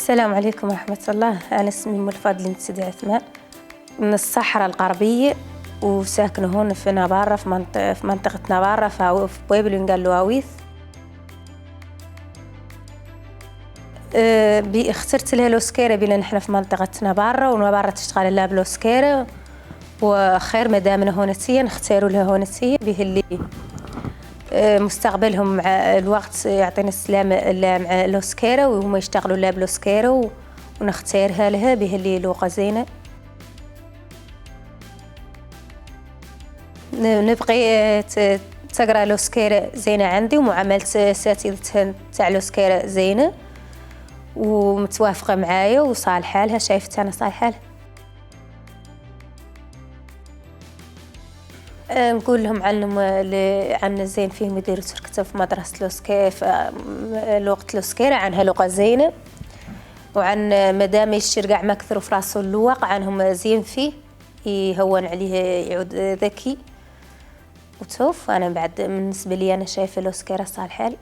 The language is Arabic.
السلام عليكم ورحمة الله. أنا اسمي أم الفضل بنت سيدي عثمان من الصحراء الغربية، وساكنة هون في نبارة، في منطقة نبارة في بويبل ينقال له عويث. اخترت لها لوسكيرة بين نحن في منطقة نبارة، ونبارة تشتغل لها بلوسكيرة، وخير مدامنا هونتية نختاروا لها هونتية به اللي مستقبلهم مع الوقت يعطينا السلامة مع لوسكيرة، وهم يشتغلوا لها بلوسكيرة ونختارها لها به اللي لوقة زينة. نبقي تقرا لوسكيرة زينة عندي، ومعاملة اساتذتها تاع لوسكيرة زينة ومتوافقة معايا وصالحة لها، شايفتها أنا صالحة لها. نقول لهم عن زين فيهم يديروا تركتهم في مدرسة لوسكيرة في لغة لوسكيرة، عنها لغة زينة، وعن مدام يشير قاع ما كثروا في راسه اللوق عنهم زين فيه يهون عليه يعود ذكي وتوف. أنا بعد بالنسبة لي أنا شايفة لوسكيرة صالحة لي.